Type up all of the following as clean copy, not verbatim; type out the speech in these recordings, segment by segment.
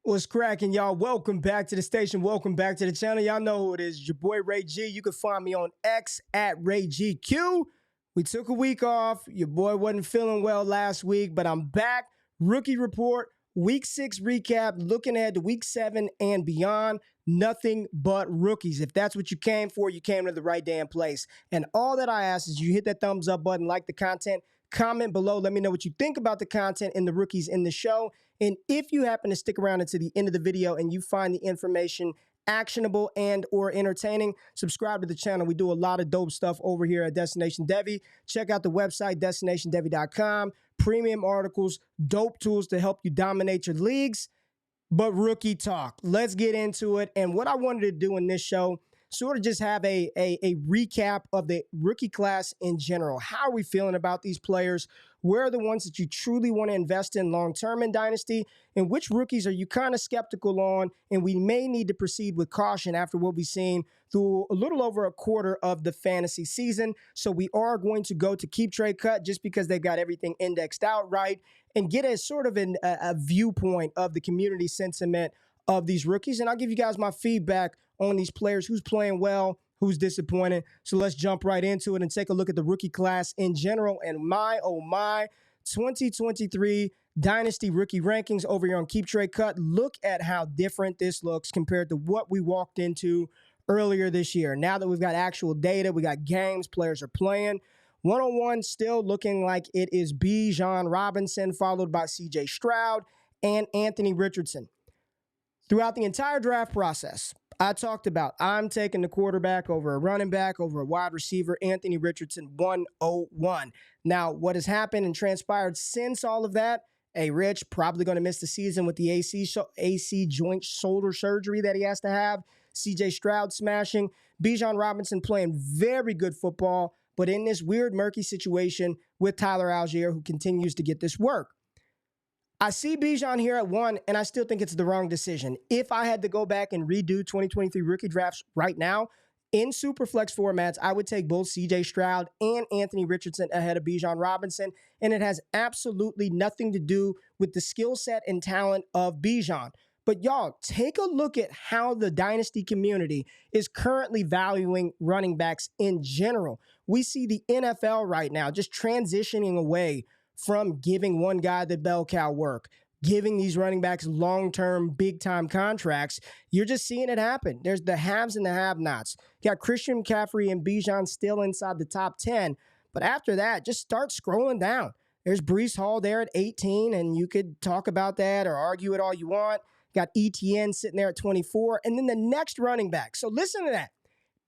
What's cracking, y'all? Welcome back to the station. Welcome back to the channel. Y'all know who it is. Your boy Ray G. You can find me on X at RayGQ. We took a week off. Your boy wasn't feeling well last week, but I'm back. Rookie report, week 6 recap, looking ahead to week 7 and beyond. Nothing but rookies. If that's what you came for, you came to the right damn place. And all that I ask is you hit that thumbs up button, like the content, comment below. Let me know what you think about the content and the rookies in the show. And if you happen to stick around until the end of the video and you find the information actionable and or entertaining, subscribe to the channel. We do a lot of dope stuff over here at Destination Devy. Check out the website, destinationdevy.com. Premium articles, dope tools to help you dominate your leagues. But rookie talk, let's get into it. And what I wanted to do in this show, sort of just have a recap of the rookie class in general. How are we feeling about these players? Where are the ones that you truly want to invest in long-term in Dynasty? And which rookies are you kind of skeptical on? And we may need to proceed with caution after what we've seen through a little over a quarter of the fantasy season. So we are going to go to Keep Trade Cut just because they've got everything indexed out right and get a sort of a viewpoint of the community sentiment of these rookies. And I'll give you guys my feedback on these players, who's playing well, who's disappointed. So let's jump right into it and take a look at the rookie class in general. And my, oh my, 2023 Dynasty rookie rankings over here on Keep Trade Cut. Look at how different this looks compared to what we walked into earlier this year. Now that we've got actual data, we got games, players are playing. 101 still looking like it is Bijan Robinson, followed by CJ Stroud and Anthony Richardson. Throughout the entire draft process, I talked about I'm taking the quarterback over a running back, over a wide receiver, Anthony Richardson, 101. Now, what has happened and transpired since all of that? Rich probably going to miss the season with the AC joint shoulder surgery that he has to have. CJ Stroud smashing. Bijan Robinson playing very good football, but in this weird, murky situation with Tyler Algier, who continues to get this work. I see Bijan here at 1, and I still think it's the wrong decision. If I had to go back and redo 2023 rookie drafts right now, in Superflex formats, I would take both CJ Stroud and Anthony Richardson ahead of Bijan Robinson, and it has absolutely nothing to do with the skill set and talent of Bijan. But y'all, take a look at how the Dynasty community is currently valuing running backs in general. We see the NFL right now just transitioning away from giving one guy the bell cow work, giving these running backs long-term, big-time contracts. You're just seeing it happen. There's the haves and the have-nots. You got Christian McCaffrey and Bijan still inside the top 10, but after that, just start scrolling down. There's Breece Hall there at 18, and you could talk about that or argue it all you want. Got ETN sitting there at 24, and then the next running back. So listen to that.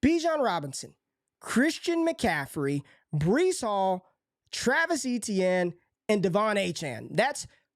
Bijan Robinson, Christian McCaffrey, Breece Hall, Travis Etienne, and De'Von Achane.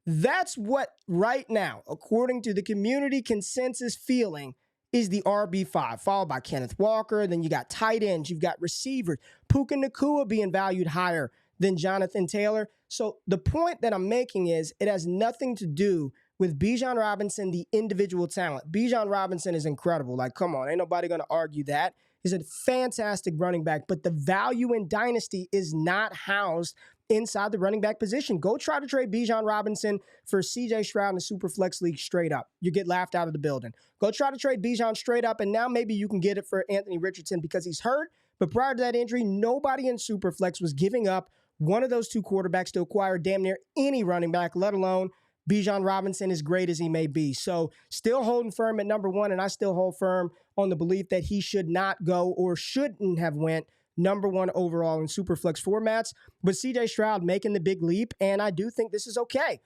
That's what right now, according to the community consensus feeling, is the RB5, followed by Kenneth Walker. Then you got tight ends, you've got receivers, Puka Nacua being valued higher than Jonathan Taylor. So the point that I'm making is it has nothing to do with Bijan Robinson, the individual talent. Bijan Robinson is incredible. Like, come on, ain't nobody going to argue that. He's a fantastic running back, but the value in Dynasty is not housed inside the running back position. Go try to trade Bijan Robinson for CJ Stroud in the Superflex League straight up. You get laughed out of the building. Go try to trade Bijan straight up, and now maybe you can get it for Anthony Richardson because he's hurt. But prior to that injury, nobody in Superflex was giving up one of those two quarterbacks to acquire damn near any running back, let alone Bijan Robinson, as great as he may be. So still holding firm at number 1, and I still hold firm on the belief that he should not go or shouldn't have went number 1 overall in Superflex formats. But CJ Stroud making the big leap, and I do think this is okay.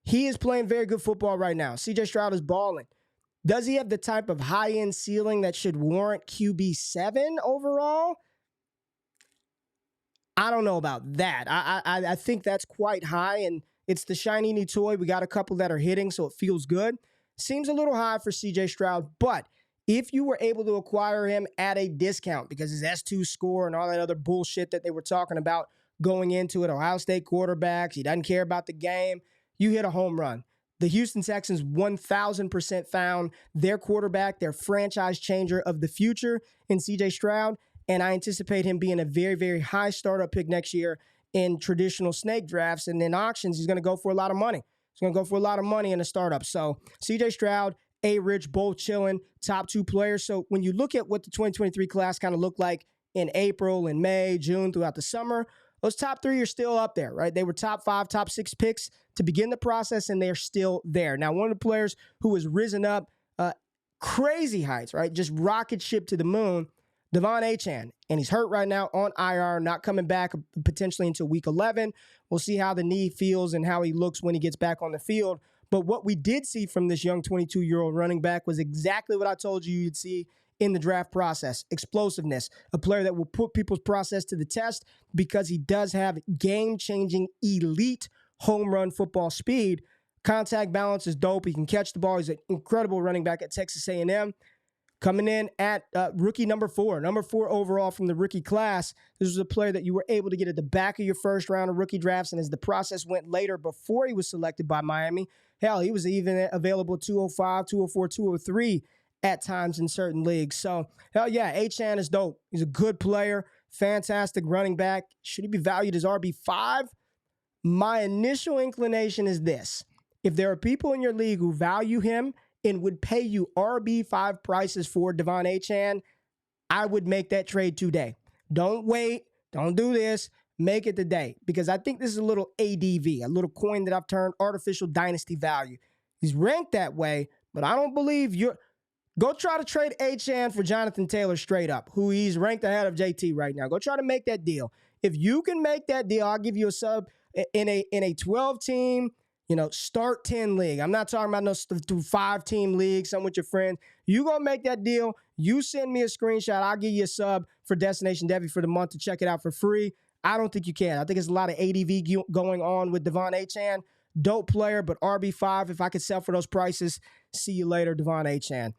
He is playing very good football right now. CJ Stroud is balling. Does he have the type of high-end ceiling that should warrant QB7 overall? I don't know about that. I think that's quite high, and it's the shiny new toy. We got a couple that are hitting, so it feels good. Seems a little high for CJ Stroud, but if you were able to acquire him at a discount because his S2 score and all that other bullshit that they were talking about going into it, Ohio State quarterbacks, he doesn't care about the game, you hit a home run. The Houston Texans 1,000% found their quarterback, their franchise changer of the future in CJ Stroud, and I anticipate him being a very, very high startup pick next year in traditional snake drafts, and in auctions, he's going to go for a lot of money. It's going to go for a lot of money in a startup. So CJ Stroud, A-Rich, both chilling, top 2 players. So when you look at what the 2023 class kind of looked like in April and May, June, throughout the summer, those top 3 are still up there, right? They were top 5, top 6 picks to begin the process, and they're still there. Now, one of the players who has risen up crazy heights, right? Just rocket ship to the moon, De'Von Achane. And he's hurt right now on IR, not coming back potentially until week 11. We'll see how the knee feels and how he looks when he gets back on the field. But what we did see from this young 22-year-old running back was exactly what I told you you'd see in the draft process. Explosiveness, a player that will put people's process to the test because he does have game-changing, elite home run football speed. Contact balance is dope. He can catch the ball. He's an incredible running back at Texas A&M. Coming in at rookie number 4 overall from the rookie class. This was a player that you were able to get at the back of your first round of rookie drafts, and as the process went later before he was selected by Miami, hell, he was even available 205, 204, 203 at times in certain leagues. So, hell yeah, Achane is dope. He's a good player, fantastic running back. Should he be valued as RB5? My initial inclination is this. If there are people in your league who value him and would pay you RB5 prices for De'Von Achane, I would make that trade today. Don't wait. Don't do this. Make it today. Because I think this is a little ADV, a little coin that I've turned artificial dynasty value. He's ranked that way, but I don't believe you're... Go try to trade Achane for Jonathan Taylor straight up, who he's ranked ahead of JT right now. Go try to make that deal. If you can make that deal, I'll give you a sub in a 12-team, start 10 league. I'm not talking about no 5-team league, some with your friends. You go make that deal. You send me a screenshot. I'll give you a sub for Destination Debbie for the month to check it out for free. I don't think you can. I think there's a lot of ADV going on with De'Von Achane. Dope player, but RB5, if I could sell for those prices, see you later, De'Von Achane.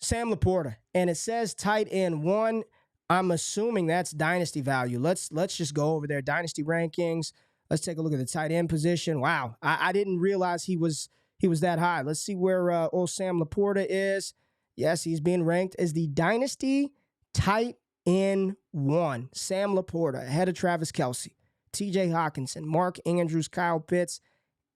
Sam LaPorta, and it says tight end 1. I'm assuming that's dynasty value. Let's just go over there. Dynasty rankings. Let's take a look at the tight end position. Wow, I didn't realize he was that high. Let's see where old Sam LaPorta is. Yes, he's being ranked as the dynasty tight end 1. Sam LaPorta, ahead of Travis Kelce, TJ Hawkinson, Mark Andrews, Kyle Pitts,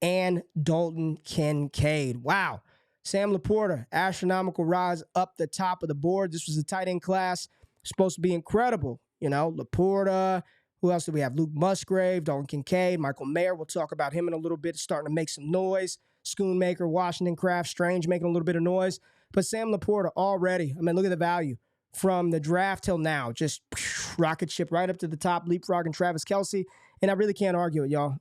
and Dalton Kincaid. Wow. Sam LaPorta, astronomical rise up the top of the board. This was a tight end class. Supposed to be incredible. LaPorta. Who else do we have? Luke Musgrave, Dalton Kincaid, Michael Mayer. We'll talk about him in a little bit. Starting to make some noise. Schoonmaker, Washington Kraft, Strange making a little bit of noise. But Sam LaPorta already, look at the value. From the draft till now, just rocket ship right up to the top, leapfrogging Travis Kelce. And I really can't argue it, y'all.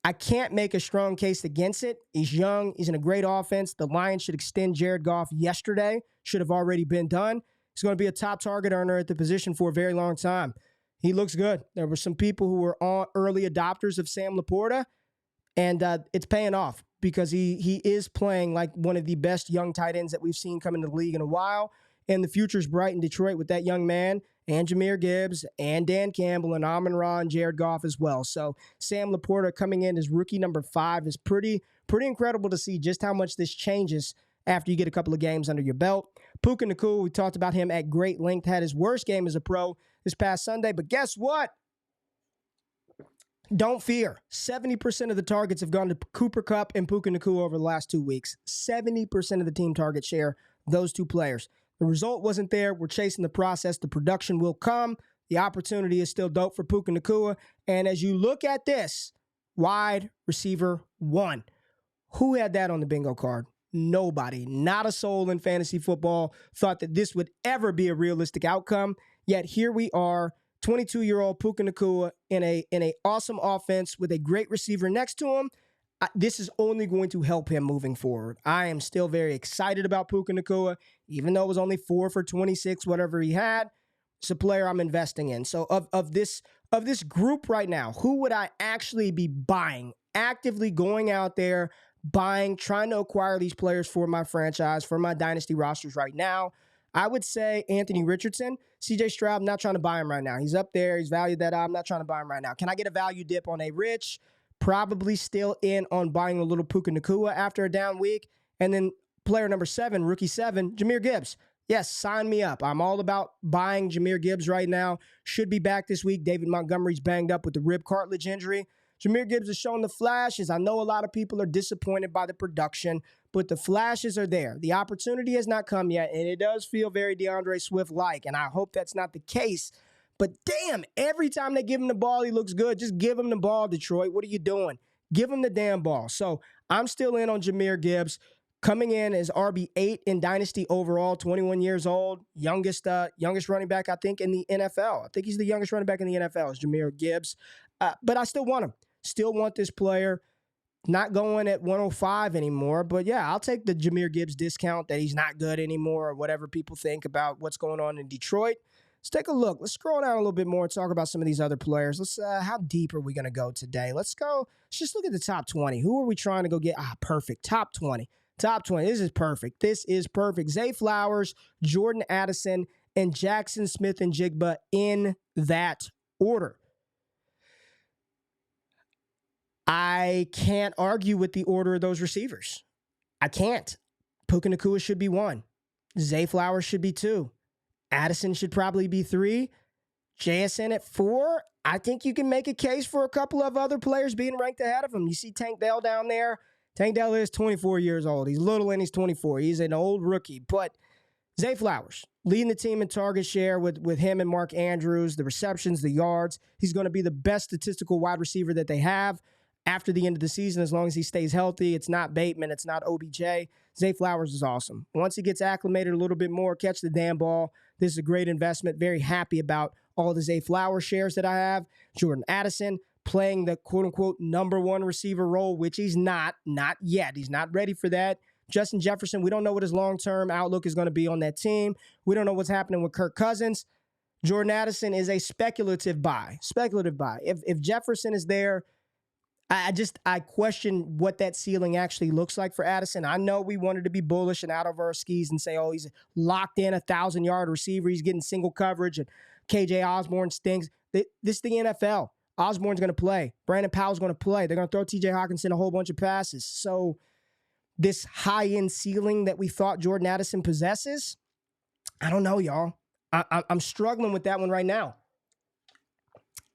I can't make a strong case against it. He's young. He's in a great offense. The Lions should extend Jared Goff yesterday. Should have already been done. He's going to be a top target earner at the position for a very long time. He looks good. There were some people who were early adopters of Sam LaPorta, and it's paying off because he is playing like one of the best young tight ends that we've seen come into the league in a while. And the future's bright in Detroit with that young man and Jahmyr Gibbs and Dan Campbell and Amon-Ra and Jared Goff as well. So Sam LaPorta coming in as rookie number 5 is pretty incredible to see just how much this changes after you get a couple of games under your belt. Puka Nacua, we talked about him at great length, had his worst game as a pro this past Sunday. But guess what? Don't fear. 70% of the targets have gone to Cooper Kupp and Puka Nacua over the last 2 weeks. 70% of the team target share, those two players. The result wasn't there. We're chasing the process. The production will come. The opportunity is still dope for Puka Nacua. And as you look at this, wide receiver 1. Who had that on the bingo card? Nobody. Not a soul in fantasy football thought that this would ever be a realistic outcome. Yet here we are, 22-year-old Puka Nacua in a awesome offense with a great receiver next to him. This is only going to help him moving forward. I am still very excited about Puka Nacua, even though it was only 4 for 26, whatever he had. It's a player I'm investing in. So of this group right now, who would I actually be buying? Actively going out there, buying, trying to acquire these players for my franchise, for my dynasty rosters right now. I would say Anthony Richardson. CJ Stroud, I'm not trying to buy him right now. He's up there. He's valued that. I'm not trying to buy him right now. Can I get a value dip on a Rich? Probably still in on buying a little Puka Nacua after a down week. And then player number 7, rookie 7, Jahmyr Gibbs. Yes, sign me up. I'm all about buying Jahmyr Gibbs right now. Should be back this week. David Montgomery's banged up with the rib cartilage injury. Jahmyr Gibbs has shown the flashes. I know a lot of people are disappointed by the production, but the flashes are there. The opportunity has not come yet, and it does feel very DeAndre Swift-like, and I hope that's not the case. But damn, every time they give him the ball, he looks good. Just give him the ball, Detroit. What are you doing? Give him the damn ball. So I'm still in on Jahmyr Gibbs. Coming in as RB8 in Dynasty overall, 21 years old, youngest running back, I think, in the NFL. I think he's the youngest running back in the NFL is Jahmyr Gibbs. But I still want him. Still want this player. Not going at 105 anymore. But, yeah, I'll take the Jahmyr Gibbs discount that he's not good anymore or whatever people think about what's going on in Detroit. Let's take a look. Let's scroll down a little bit more and talk about some of these other players. Let's. How deep are we going to go today? Let's just look at the top 20. Who are we trying to go get? Perfect. Top 20. Top 20. This is perfect. This is perfect. Zay Flowers, Jordan Addison, and Jaxson Smith-Njiba in that order. I can't argue with the order of those receivers. I can't. Puka Nacua should be 1. Zay Flowers should be 2. Addison should probably be 3. JSN at 4. I think you can make a case for a couple of other players being ranked ahead of him. You see Tank Dell down there. Tank Dell is 24 years old. He's little and he's 24. He's an old rookie. But Zay Flowers, leading the team in target share with him and Mark Andrews, the receptions, the yards. He's going to be the best statistical wide receiver that they have after the end of the season as long as he stays healthy. It's not Bateman. It's not OBJ. Zay Flowers is awesome. Once he gets acclimated a little bit more, catch the damn ball. This is a great investment. Very happy about all the Zay Flowers shares that I have. Jordan Addison playing the quote-unquote number 1 receiver role, which he's not yet. He's not ready for that. Justin Jefferson, we don't know what his long-term outlook is going to be on that team. We don't know what's happening with Kirk Cousins. Jordan Addison is a speculative buy. If Jefferson is there, I question what that ceiling actually looks like for Addison. I know we wanted to be bullish and out of our skis and say, oh, he's locked in 1,000-yard receiver. He's getting single coverage, and KJ Osborne stinks. This is the NFL. Osborne's going to play. Brandon Powell's going to play. They're going to throw TJ Hawkinson a whole bunch of passes. So this high-end ceiling that we thought Jordan Addison possesses, I don't know, y'all. I'm struggling with that one right now.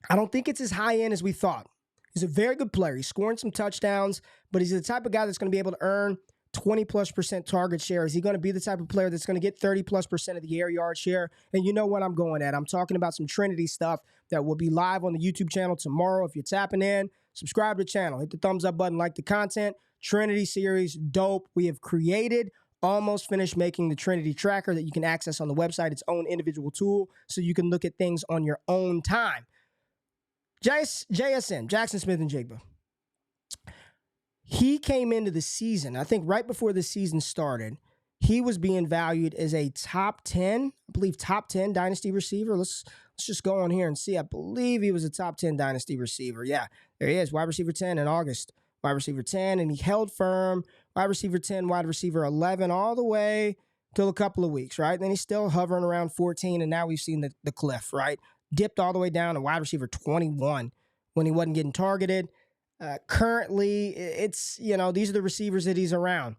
I don't think it's as high-end as we thought. He's a very good player. He's scoring some touchdowns, but he's the type of guy that's going to be able to earn 20+% target share. Is he going to be the type of player that's going to get 30+% of the air yard share? And you know what I'm going at. I'm talking about some Trinity stuff that will be live on the YouTube channel tomorrow. If you're tapping in, subscribe to the channel. Hit the thumbs up button, like the content. Trinity series, dope. We have created, almost finished making the Trinity tracker that you can access on the website, its own individual tool, so you can look at things on your own time. JSN, Jaxson Smith-Njiba. He came into the season, I think right before the season started, he was being valued as a top 10, I believe top 10 dynasty receiver. Let's just go on here and see. I believe he was a top 10 dynasty receiver. Yeah, there he is, wide receiver 10 in August. Wide receiver 10, and he held firm, wide receiver 10, wide receiver 11, all the way till a couple of weeks, right? Then he's still hovering around 14, and now we've seen the cliff, right? Dipped all the way down to wide receiver 21 when he wasn't getting targeted. Currently, it's, these are the receivers that he's around.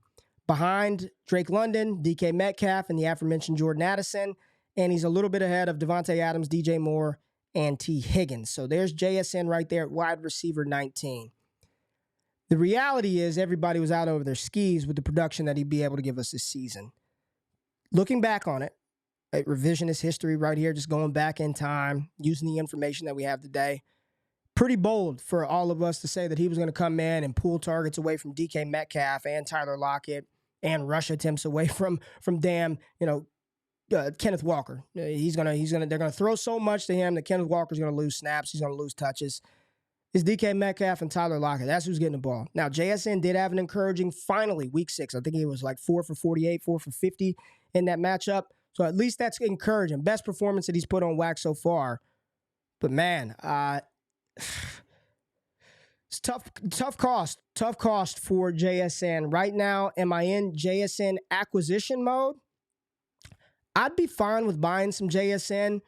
Behind Drake London, DK Metcalf, and the aforementioned Jordan Addison. And he's a little bit ahead of Devontae Adams, DJ Moore, and T. Higgins. So there's JSN right there at wide receiver 19. The reality is everybody was out over their skis with the production that he'd be able to give us this season. Looking back on it, revisionist history right here, just going back in time, using the information that we have today. Pretty bold for all of us to say that he was going to come in and pull targets away from DK Metcalf and Tyler Lockett and rush attempts away from Kenneth Walker. They're going to throw so much to him that Kenneth Walker's going to lose snaps. He's going to lose touches. It's DK Metcalf and Tyler Lockett. That's who's getting the ball. Now, JSN did have an encouraging, finally, week 6. I think he was like 4 for 48, 4 for 50 in that matchup. So at least that's encouraging. Best performance that he's put on wax so far. But man, it's tough cost for JSN. Right now, am I in JSN acquisition mode? I'd be fine with buying some JSN.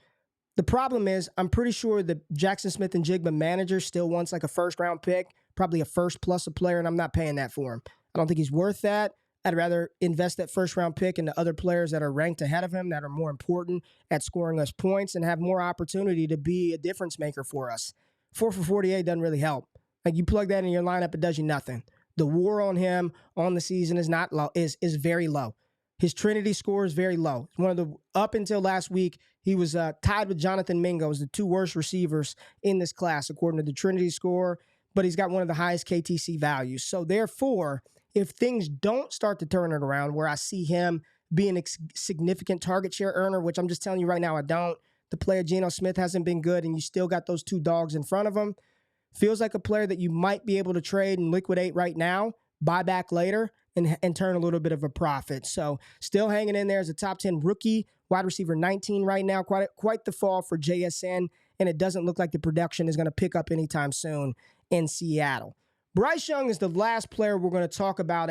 The problem is, I'm pretty sure the Jaxson Smith-Njiba manager still wants like a first-round pick, probably a first plus a player, and I'm not paying that for him. I don't think he's worth that. I'd rather invest that first-round pick into other players that are ranked ahead of him, that are more important at scoring us points and have more opportunity to be a difference maker for us. 4 for 48 doesn't really help. Like, you plug that in your lineup, it does you nothing. The WAR on him on the season is not low, is very low. His Trinity score is very low. One of the up until last week, he was tied with Jonathan Mingo as the two worst receivers in this class according to the Trinity score. But he's got one of the highest KTC values. So therefore, if things don't start to turn it around, where I see him being a significant target share earner, which I'm just telling you right now, I don't. The player Geno Smith hasn't been good, and you still got those two dogs in front of him. Feels like a player that you might be able to trade and liquidate right now, buy back later, and turn a little bit of a profit. So still hanging in there as a top 10 rookie, wide receiver 19 right now. Quite the fall for JSN, and it doesn't look like the production is going to pick up anytime soon in Seattle. Bryce Young is the last player we're going to talk about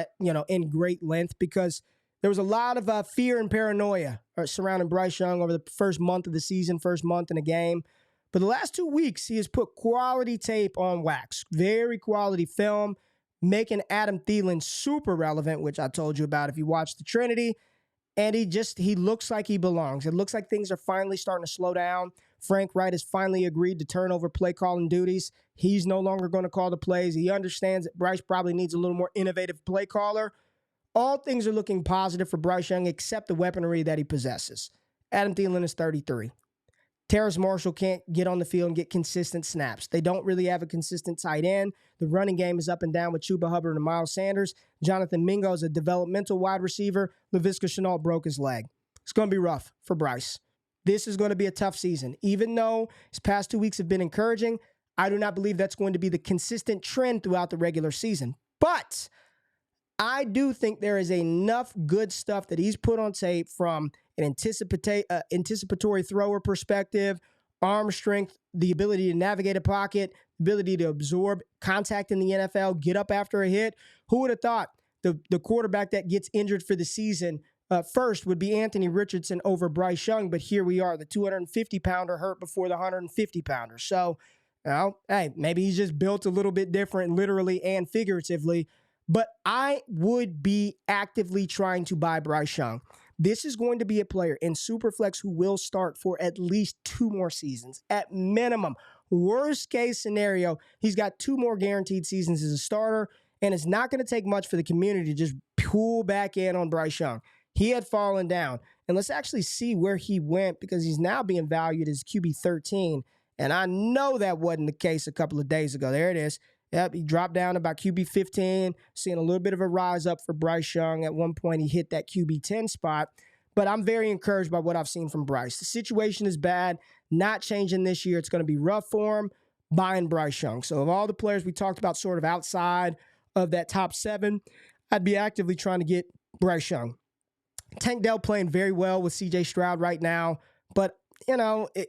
in great length, because there was a lot of fear and paranoia surrounding Bryce Young over the first month of the season, first month in a game. But the last 2 weeks, he has put quality tape on wax, very quality film, making Adam Thielen super relevant, which I told you about if you watched the Trinity. And he looks like he belongs. It looks like things are finally starting to slow down. Frank Wright has finally agreed to turn over play calling duties. He's no longer going to call the plays. He understands that Bryce probably needs a little more innovative play caller. All things are looking positive for Bryce Young except the weaponry that he possesses. Adam Thielen is 33. Terrace Marshall can't get on the field and get consistent snaps. They don't really have a consistent tight end. The running game is up and down with Chuba Hubbard and Miles Sanders. Jonathan Mingo is a developmental wide receiver. Laviska Shenault broke his leg. It's going to be rough for Bryce. This is going to be a tough season. Even though his past 2 weeks have been encouraging, I do not believe that's going to be the consistent trend throughout the regular season. But I do think there is enough good stuff that he's put on tape from an anticipatory thrower perspective, arm strength, the ability to navigate a pocket, ability to absorb contact in the NFL, get up after a hit. Who would have thought the quarterback that gets injured for the season first would be Anthony Richardson over Bryce Young, but here we are, the 250-pounder hurt before the 150-pounder. So, hey, maybe he's just built a little bit different, literally and figuratively, but I would be actively trying to buy Bryce Young. This is going to be a player in Superflex who will start for at least 2 more seasons, at minimum. Worst case scenario, he's got 2 more guaranteed seasons as a starter, and it's not going to take much for the community to just pull back in on Bryce Young. He had fallen down, and let's actually see where he went, because he's now being valued as QB 13, and I know that wasn't the case a couple of days ago. There it is. Yep, he dropped down about QB 15, seeing a little bit of a rise up for Bryce Young. At one point, he hit that QB 10 spot, but I'm very encouraged by what I've seen from Bryce. The situation is bad, not changing this year. It's going to be rough for him, buying Bryce Young. So of all the players we talked about sort of outside of that top 7, I'd be actively trying to get Bryce Young. Tank Dell playing very well with C.J. Stroud right now, but,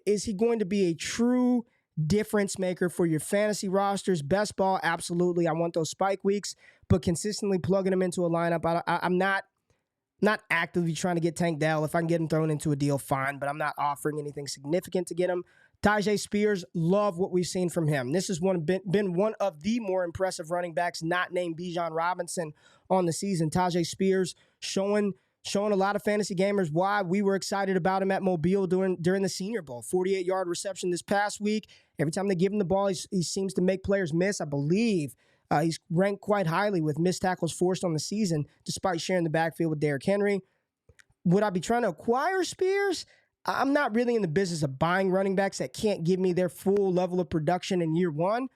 is he going to be a true difference maker for your fantasy rosters? Best ball, absolutely. I want those spike weeks, but consistently plugging him into a lineup, I'm not actively trying to get Tank Dell. If I can get him thrown into a deal, fine, but I'm not offering anything significant to get him. Tajay Spears, love what we've seen from him. This has been one of the more impressive running backs not named Bijan Robinson on the season. Tajay Spears showing a lot of fantasy gamers why we were excited about him at Mobile during the Senior Bowl. 48-yard reception this past week. Every time they give him the ball, he seems to make players miss. I believe he's ranked quite highly with missed tackles forced on the season, despite sharing the backfield with Derrick Henry. Would I be trying to acquire Spears? I'm not really in the business of buying running backs that can't give me their full level of production in year 1,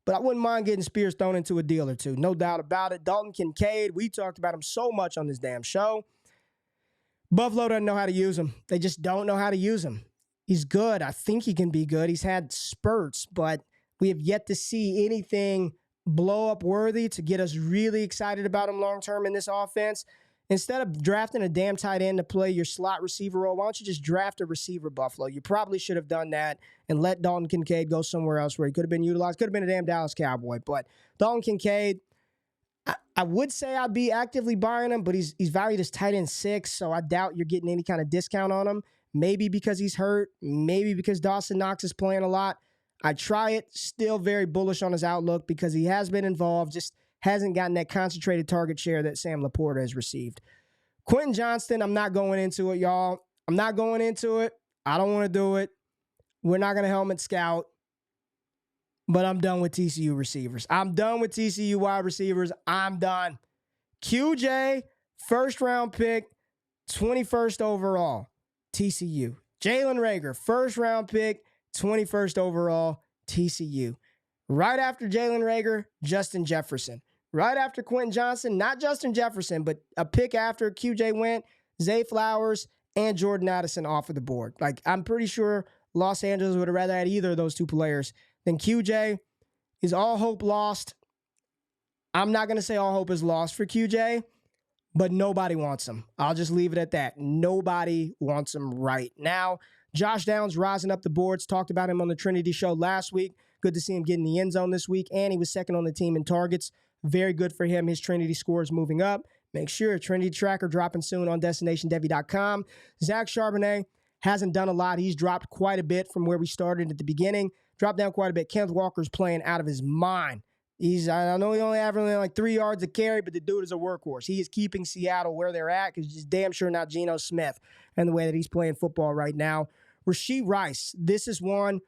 but I wouldn't mind getting Spears thrown into a deal or two. No doubt about it. Dalton Kincaid, we talked about him so much on this damn show. Buffalo doesn't know how to use him. They just don't know how to use him. He's good. I think he can be good. He's had spurts, but we have yet to see anything blow up worthy to get us really excited about him long-term in this offense. Instead of drafting a damn tight end to play your slot receiver role, why don't you just draft a receiver, Buffalo? You probably should have done that and let Dalton Kincaid go somewhere else where he could have been utilized. Could have been a damn Dallas Cowboy. But Dalton Kincaid, I would say I'd be actively buying him, but he's valued as tight end 6, so I doubt you're getting any kind of discount on him. Maybe because he's hurt, maybe because Dawson Knox is playing a lot. I try it, still very bullish on his outlook because he has been involved, just hasn't gotten that concentrated target share that Sam LaPorta has received. Quentin Johnston, I'm not going into it, y'all. I'm not going into it. I don't want to do it. We're not going to helmet scout. but I'm done with TCU receivers. I'm done with TCU wide receivers. I'm done. QJ, first round pick, 21st overall, TCU. Jalen Reagor, first round pick, 21st overall, TCU. Right after Jalen Reagor, Justin Jefferson. Right after Quentin Johnson, not Justin Jefferson, but a pick after QJ went, Zay Flowers and Jordan Addison off of the board. Like, I'm pretty sure Los Angeles would have rather had either of those two players than QJ. Is all hope lost? I'm not going to say all hope is lost for QJ, but nobody wants him. I'll just leave it at that. Nobody wants him right now. Josh Downs rising up the boards. Talked about him on the Trinity Show last week. Good to see him get in the end zone this week, and he was second on the team in targets. Very good for him. His Trinity score is moving up. Make sure Trinity Tracker dropping soon on DestinationDevy.com. Zach Charbonnet hasn't done a lot. He's dropped quite a bit from where we started at the beginning. Dropped down quite a bit. Kenneth Walker's playing out of his mind. I know he only averaging like 3 yards a carry, but the dude is a workhorse. He is keeping Seattle where they're at because he's damn sure not Geno Smith and the way that he's playing football right now. Rashee Rice, this is one,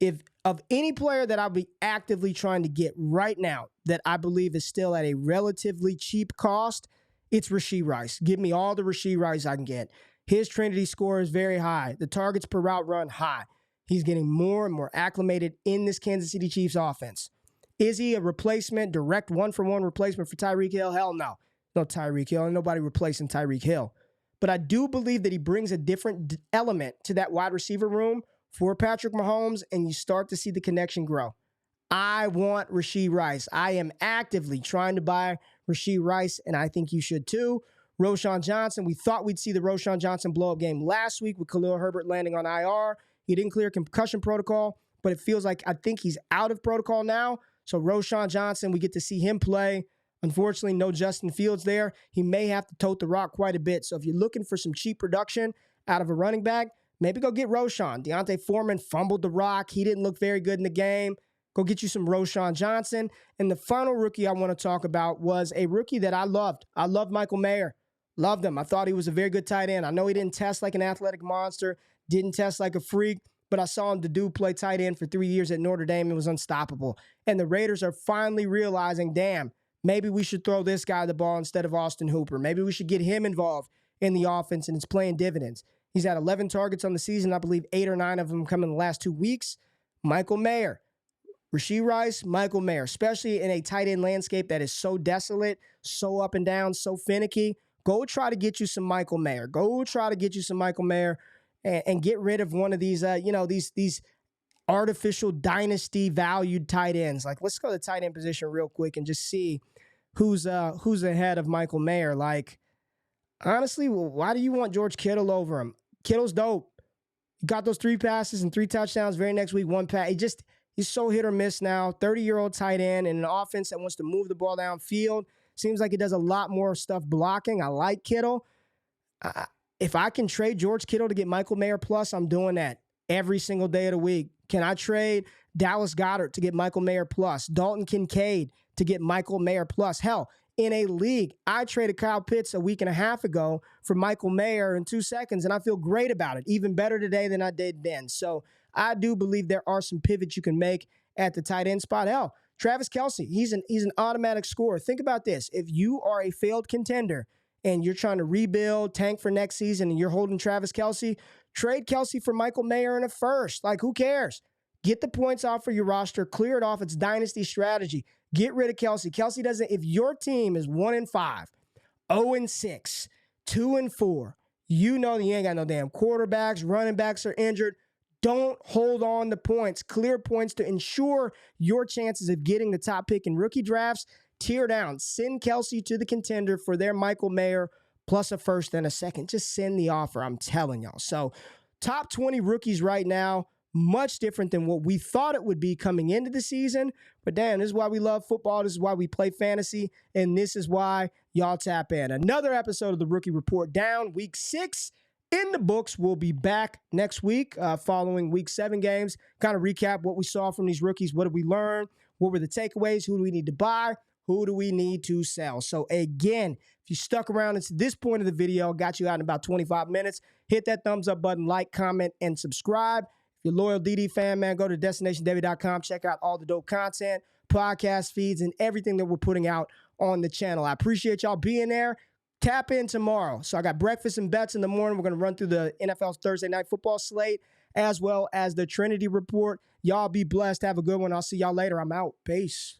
if of any player that I'll be actively trying to get right now that I believe is still at a relatively cheap cost, it's Rashee Rice. Give me all the Rashee Rice I can get. His Trinity score is very high. The targets per route run, high. He's getting more and more acclimated in this Kansas City Chiefs offense. Is he a replacement, direct one-for-one replacement for Tyreek Hill? Hell no. No Tyreek Hill. Ain't nobody replacing Tyreek Hill. But I do believe that he brings a different element to that wide receiver room for Patrick Mahomes, and you start to see the connection grow. I want Rashee Rice. I am actively trying to buy Rashee Rice, and I think you should too. Roschon Johnson, we thought we'd see the Roschon Johnson blow-up game last week with Khalil Herbert landing on IR. He didn't clear concussion protocol, but it feels like I think he's out of protocol now. So Roschon Johnson, we get to see him play. Unfortunately, no Justin Fields there. He may have to tote the rock quite a bit. So if you're looking for some cheap production out of a running back, maybe go get Roschon. Deontay Foreman fumbled the rock. He didn't look very good in the game. Go get you some Roschon Johnson. And the final rookie I want to talk about was a rookie that I loved. I loved Michael Mayer. Loved him. I thought he was a very good tight end. I know he didn't test like an athletic monster, didn't test like a freak, but I saw him, the dude, play tight end for 3 years at Notre Dame and was unstoppable. And the Raiders are finally realizing, damn, maybe we should throw this guy the ball instead of Austin Hooper. Maybe we should get him involved in the offense, and it's playing dividends. He's had 11 targets on the season. I believe 8 or 9 of them come in the last 2 weeks. Michael Mayer. Rashee Rice, Michael Mayer, especially in a tight end landscape that is so desolate, so up and down, so finicky. Go try to get you some Michael Mayer. Go try to get you some Michael Mayer and get rid of one of these, these artificial dynasty valued tight ends. Like, let's go to the tight end position real quick and just see who's ahead of Michael Mayer. Like, honestly, why do you want George Kittle over him? Kittle's dope. He got those 3 passes and 3 touchdowns. Very next week, 1 pass. He's so hit or miss now. 30-year-old tight end in an offense that wants to move the ball downfield. Seems like he does a lot more stuff blocking. I like Kittle. If I can trade George Kittle to get Michael Mayer plus, I'm doing that every single day of the week. Can I trade Dallas Goedert to get Michael Mayer plus? Dalton Kincaid to get Michael Mayer plus? Hell, in a league, I traded Kyle Pitts a week and a half ago for Michael Mayer in 2 seconds, and I feel great about it, even better today than I did then. So I do believe there are some pivots you can make at the tight end spot. Hell, Travis Kelce, he's an automatic scorer. Think about this. If you are a failed contender and you're trying to rebuild, tank for next season, and you're holding Travis Kelce, trade Kelce for Michael Mayer in a first. Like, who cares? Get the points off for your roster. Clear it off. It's dynasty strategy. Get rid of Kelce. Kelce doesn't, if your team is 1-5, 0-6, 2-4, you know you ain't got no damn quarterbacks, running backs are injured. Don't hold on to points. Clear points to ensure your chances of getting the top pick in rookie drafts. Tear down. Send Kelce to the contender for their Michael Mayer plus a first and a second. Just send the offer. I'm telling y'all. So top 20 rookies right now, much different than what we thought it would be coming into the season. But damn, this is why we love football. This is why we play fantasy. And this is why y'all tap in. Another episode of the Rookie Report down. Week 6 in the books. We'll be back next week following week 7 games. Kind of recap what we saw from these rookies. What did we learn? What were the takeaways? Who do we need to buy? Who do we need to sell? So again, if you stuck around to this point of the video, got you out in about 25 minutes, hit that thumbs up button, like, comment, and subscribe. you're a loyal DD fan, man, go to DestinationDavid.com. Check out all the dope content, podcast feeds, and everything that we're putting out on the channel. I appreciate y'all being there. Tap in tomorrow. So I got breakfast and bets in the morning. We're going to run through the NFL's Thursday night football slate as well as the Trinity report. Y'all be blessed. Have a good one. I'll see y'all later. I'm out. Peace.